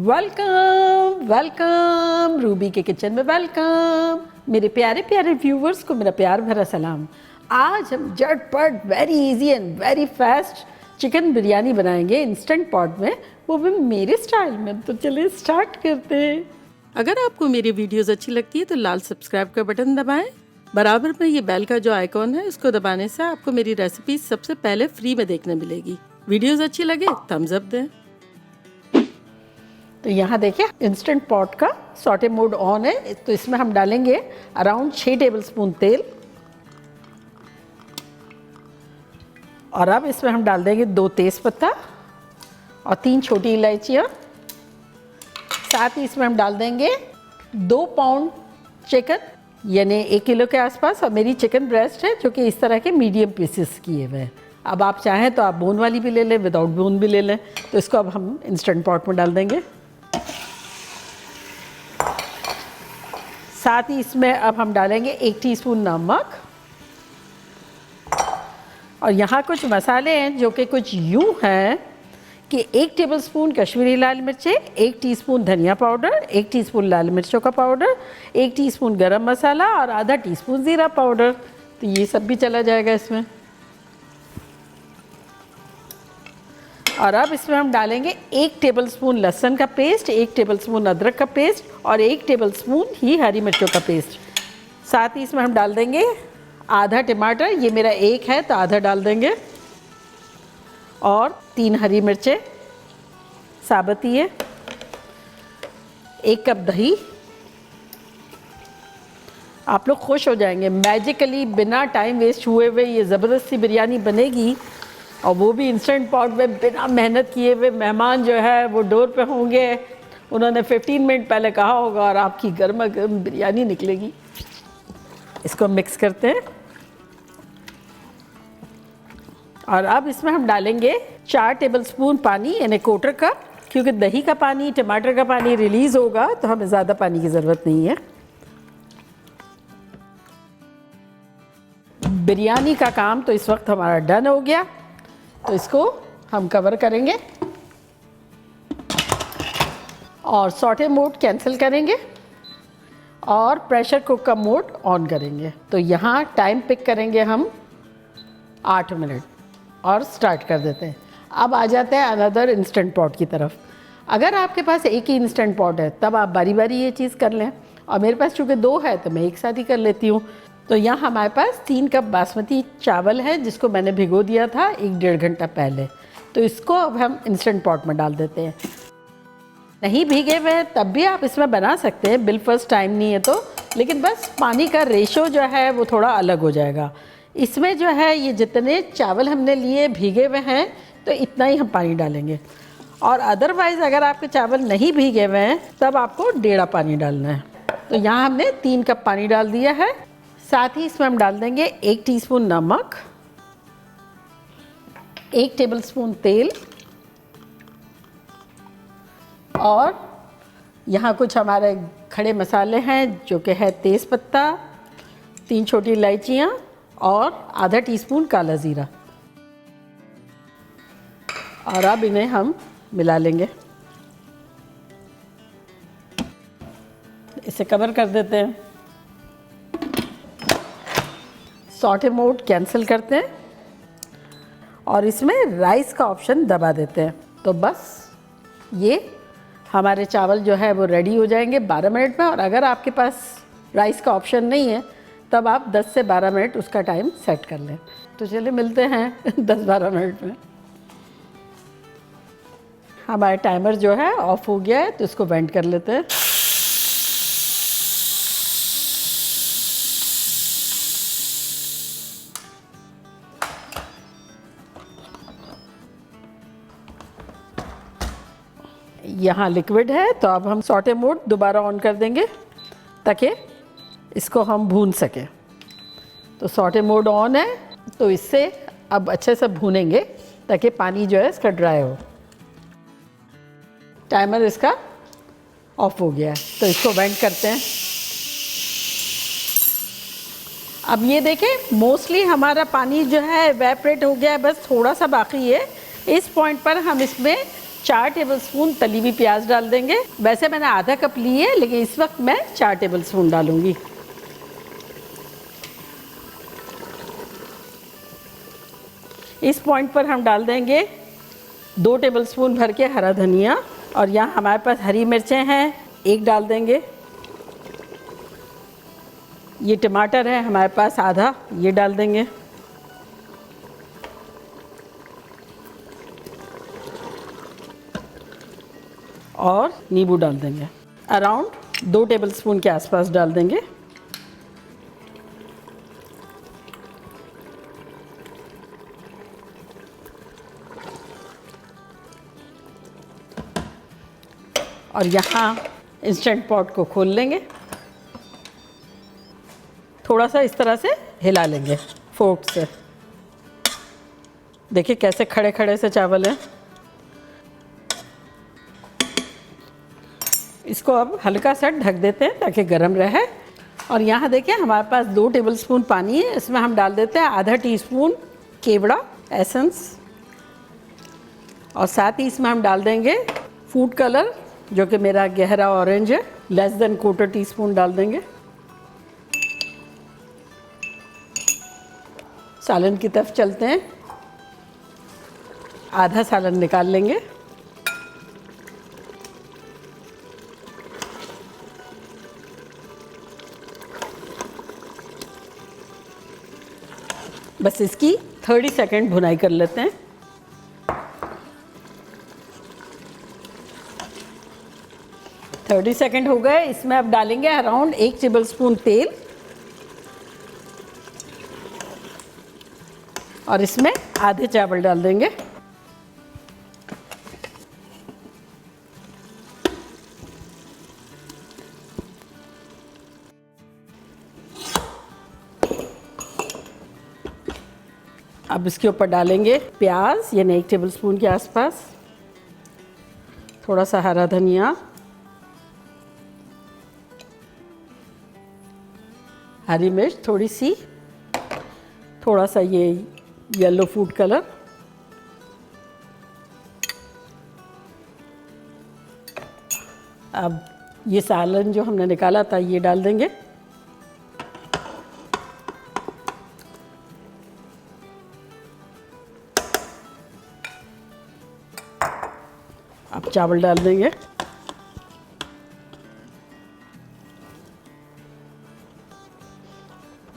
Welcome welcome Ruby के kitchen में welcome. मेरे प्यारे प्यारे व्यूवर्स को मेरा प्यार भरा सलाम। आज हम झटपट very easy and very fast chicken biryani बनाएंगे इंस्टेंट पॉट में, वो भी मेरे स्टाइल में। तो चलिए स्टार्ट करते हैं। अगर आपको मेरी वीडियोस अच्छी लगती है तो लाल सब्सक्राइब का बटन दबाएं। बराबर में ये बेल का जो आइकॉन है इसको दबाने से आपको मेरी रेसिपी सबसे पहले फ्री में देखने मिलेगी। वीडियोस अच्छी लगे थम्स अप दें। तो यहाँ देखिए इंस्टेंट पॉट का सॉटे मोड ऑन है, तो इसमें हम डालेंगे अराउंड 6 टेबलस्पून तेल और अब इसमें हम डाल देंगे 2 तेज़पत्ता और 3 छोटी इलायचियाँ। साथ ही इसमें हम डाल देंगे 2 पाउंड चिकन यानी 1 किलो के आसपास, और मेरी चिकन ब्रेस्ट है जो कि इस तरह के मीडियम पीसेस किए हुए हैं। अब आप चाहें तो आप बोन वाली भी ले लें, विदाउट बोन भी ले लें। तो इसको अब हम इंस्टेंट पॉट में डाल देंगे। साथ ही इसमें अब हम डालेंगे 1 टीस्पून नमक, और यहाँ कुछ मसाले हैं जो कि कुछ यूँ हैं कि 1 टेबलस्पून कश्मीरी लाल मिर्चें, 1 टीस्पून धनिया पाउडर, 1 टीस्पून लाल मिर्चों का पाउडर, 1 टीस्पून गरम मसाला और आधा टीस्पून ज़ीरा पाउडर। तो ये सब भी चला जाएगा इसमें। और अब इसमें हम डालेंगे 1 टेबलस्पून लहसुन का पेस्ट, 1 टेबलस्पून अदरक का पेस्ट और 1 टेबलस्पून ही हरी मिर्चों का पेस्ट। साथ ही इसमें हम डाल देंगे आधा टमाटर, ये मेरा 1 है तो आधा डाल देंगे, और 3 हरी मिर्चें साबुत ही है, 1 कप दही। आप लोग खुश हो जाएंगे, मैजिकली बिना टाइम वेस्ट हुए हुए ये ज़बरदस्ती बिरयानी बनेगी, और वो भी इंस्टेंट पॉट में बिना मेहनत किए हुए। मेहमान जो है वो डोर पे होंगे, उन्होंने 15 मिनट पहले कहा होगा और आपकी गर्मा गर्म बिरयानी निकलेगी। इसको मिक्स करते हैं और अब इसमें हम डालेंगे 4 टेबलस्पून पानी यानी क्वार्टर कप, क्योंकि दही का पानी टमाटर का पानी रिलीज़ होगा तो हमें ज़्यादा पानी की ज़रूरत नहीं है। बिरयानी का काम तो इस वक्त हमारा डन हो गया, तो इसको हम कवर करेंगे और सॉटे मोड कैंसिल करेंगे और प्रेशर कुक का मोड ऑन करेंगे। तो यहाँ टाइम पिक करेंगे हम 8 मिनट और स्टार्ट कर देते हैं। अब आ जाते हैं अनदर इंस्टेंट पॉट की तरफ। अगर आपके पास एक ही इंस्टेंट पॉट है तब आप बारी बारी ये चीज़ कर लें, और मेरे पास चूँकि 2 है तो मैं एक साथ ही कर लेती हूँ। तो यहाँ हमारे पास 3 कप बासमती चावल है जिसको मैंने भिगो दिया था 1-1.5 घंटा पहले। तो इसको अब हम इंस्टेंट पॉट में डाल देते हैं। नहीं भीगे हुए हैं तब भी आप इसमें बना सकते हैं, बिल फर्स्ट टाइम नहीं है तो, लेकिन बस पानी का रेशो जो है वो थोड़ा अलग हो जाएगा। इसमें जो है ये जितने चावल हमने लिए भीगे हुए हैं तो इतना ही हम पानी डालेंगे, और अदरवाइज़ अगर आपके चावल नहीं भीगे हुए हैं तब आपको 1.5 पानी डालना है। तो यहाँ हमने 3 कप पानी डाल दिया है। साथ ही इसमें हम डाल देंगे 1 टीस्पून नमक, 1 टेबलस्पून तेल, और यहाँ कुछ हमारे खड़े मसाले हैं जो कि है तेज़पत्ता, 3 छोटी इलायचियाँ और आधा टीस्पून काला ज़ीरा। और अब इन्हें हम मिला लेंगे। इसे कवर कर देते हैं, सॉटे मोड कैंसिल करते हैं और इसमें राइस का ऑप्शन दबा देते हैं। तो बस ये हमारे चावल जो है वो रेडी हो जाएंगे 12 मिनट में। और अगर आपके पास राइस का ऑप्शन नहीं है तब आप 10 से 12 मिनट उसका टाइम सेट कर लें। तो चलिए मिलते हैं 10-12 मिनट में। हमारा टाइमर जो है ऑफ हो गया है तो इसको वेंट कर लेते हैं। यहाँ लिक्विड है तो अब हम सॉटे मोड दोबारा ऑन कर देंगे ताकि इसको हम भून सकें। तो सॉटे मोड ऑन है तो इससे अब अच्छे से भूनेंगे ताकि पानी जो है इसका ड्राई हो। टाइमर इसका ऑफ हो गया है तो इसको वेंट करते हैं। अब ये देखें मोस्टली हमारा पानी जो है एवेपोरेट हो गया है, बस थोड़ा सा बाकी है। इस पॉइंट पर हम इसमें 4 टेबलस्पून तली हुई प्याज डाल देंगे। वैसे मैंने आधा कप ली है, लेकिन इस वक्त मैं 4 टेबलस्पून डालूंगी। इस पॉइंट पर हम डाल देंगे 2 टेबलस्पून भर के हरा धनिया, और यहाँ हमारे पास हरी मिर्चें हैं, 1 डाल देंगे। ये टमाटर है हमारे पास आधा, ये डाल देंगे। और नींबू डाल देंगे, अराउंड 2 टेबलस्पून के आसपास डाल देंगे। और यहाँ इंस्टेंट पॉट को खोल लेंगे, थोड़ा सा इस तरह से हिला लेंगे फोर्क से। देखिए कैसे खड़े खड़े से चावल हैं। इसको अब हल्का सा ढक देते हैं ताकि गर्म रहे। और यहाँ देखिए हमारे पास 2 टेबलस्पून पानी है, इसमें हम डाल देते हैं आधा टीस्पून केवड़ा एसेंस, और साथ ही इसमें हम डाल देंगे फूड कलर, जो कि मेरा गहरा ऑरेंज है, लेस देन 1/4 टीस्पून डाल देंगे। सालन की तरफ चलते हैं। आधा सालन निकाल लेंगे। बस इसकी 30 सेकेंड भुनाई कर लेते हैं। थर्टी सेकेंड हो गए। इसमें अब डालेंगे अराउंड 1 टेबलस्पून तेल, और इसमें आधे चावल डाल देंगे। अब इसके ऊपर डालेंगे प्याज, यानी 1 टेबलस्पून के आसपास, थोड़ा सा हरा धनिया, हरी मिर्च थोड़ी सी, थोड़ा सा ये येलो फूड कलर, अब ये सालन जो हमने निकाला था ये डाल देंगे। अब चावल डाल देंगे।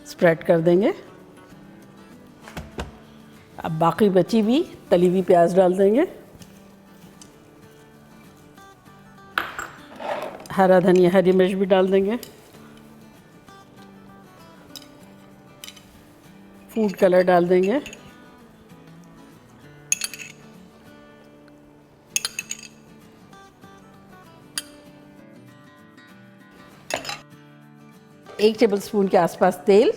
स्प्रेड कर देंगे। अब बाकी बची हुई तली हुई प्याज डाल देंगे। हरा धनिया, हरी मिर्च भी डाल देंगे। फूड कलर डाल देंगे। एक टेबलस्पून के आसपास तेल,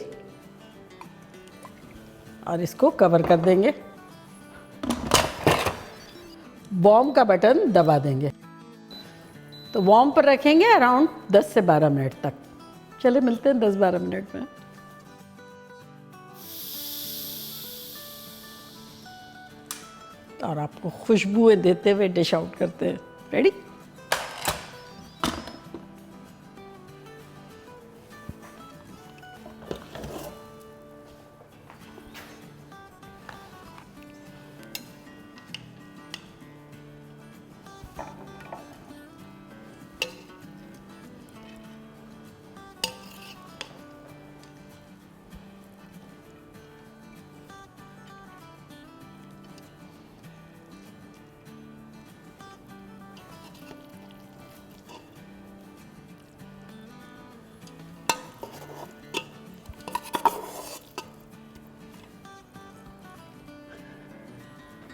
और इसको कवर कर देंगे। वॉर्म का बटन दबा देंगे। तो वॉर्म पर रखेंगे अराउंड 10 से 12 मिनट तक। चले मिलते हैं 10-12 मिनट में। और आपको खुशबुएं देते हुए डिश आउट करते हैं। रेडी?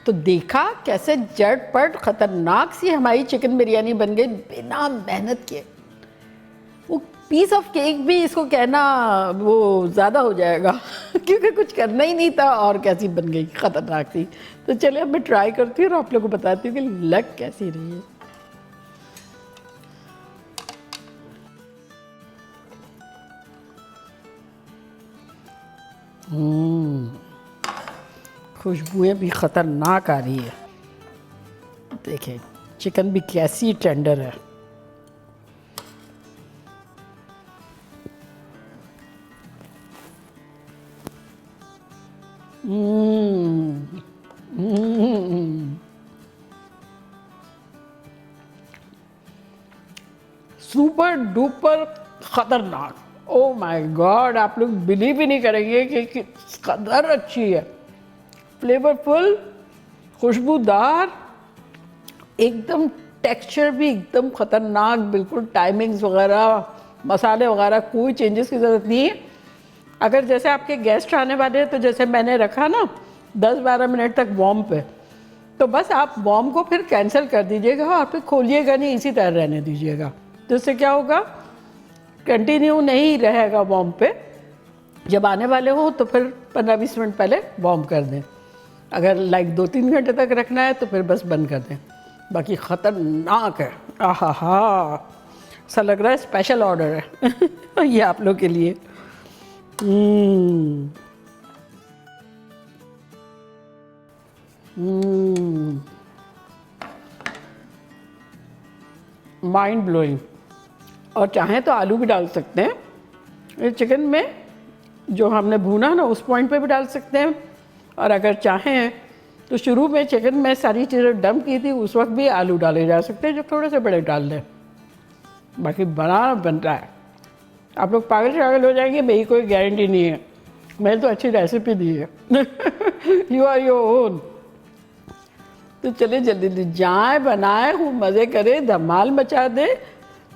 तो देखा कैसे झटपट खतरनाक सी हमारी चिकन बिरयानी बन गई बिना मेहनत के। वो पीस ऑफ केक भी इसको कहना वो ज़्यादा हो जाएगा क्योंकि कुछ करना ही नहीं था, और कैसी बन गई, खतरनाक सी। तो चले अब मैं ट्राई करती हूँ और आप लोगों को बताती हूँ कि लग कैसी रही है। खुशबुएं भी खतरनाक आ रही है। देखें चिकन भी कैसी टेंडर है। सुपर डुपर खतरनाक। ओ माय गॉड, आप लोग बिलीव ही नहीं करेंगे कि किस कदर अच्छी है। फ्लेवरफुल, खुशबूदार, एकदम टेक्सचर भी एकदम खतरनाक, बिल्कुल टाइमिंग्स वगैरह, मसाले वगैरह कोई चेंजेस की ज़रूरत नहीं है। अगर जैसे आपके गेस्ट आने वाले हैं तो जैसे मैंने रखा ना 10-12 मिनट तक वार्म पे, तो बस आप वार्म को फिर कैंसिल कर दीजिएगा और फिर खोलिएगा नहीं, इसी तरह रहने दीजिएगा। तो इससे क्या होगा, कंटिन्यू नहीं रहेगा वार्म पे। जब आने वाले हो तो फिर 15-20 मिनट पहले वार्म कर दें। अगर लाइक 2-3 घंटे तक रखना है तो फिर बस बंद कर दें। बाकी ख़तरनाक है। आहा हा, ऐसा लग रहा है स्पेशल ऑर्डर है ये आप लोग के लिए। Mind blowing. और चाहें तो आलू भी डाल सकते हैं ये चिकन में, जो हमने भूना ना उस पॉइंट पे भी डाल सकते हैं। और अगर चाहें तो शुरू में चिकन में सारी चीज़ें डम की थी उस वक्त भी आलू डाले जा सकते हैं, जो थोड़े से बड़े डाल दें। बाकी बना बन रहा है, आप लोग पागल शागल हो जाएंगे, मेरी कोई गारंटी नहीं है। मैंने तो अच्छी रेसिपी दी है यू आर योर ओन। तो चलिए जल्दी जल्दी जाएं, बनाए हूँ, मज़े करें, धमाल मचा दें।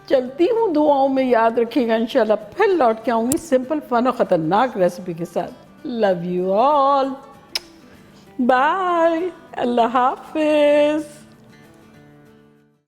चलती हूँ, दुआओं में याद रखिएगा। इंशाल्लाह फिर लौट के आऊँगी सिंपल फन और ख़तरनाक रेसिपी के साथ। लव यू ऑल, बाय, अल्लाह हाफिज़।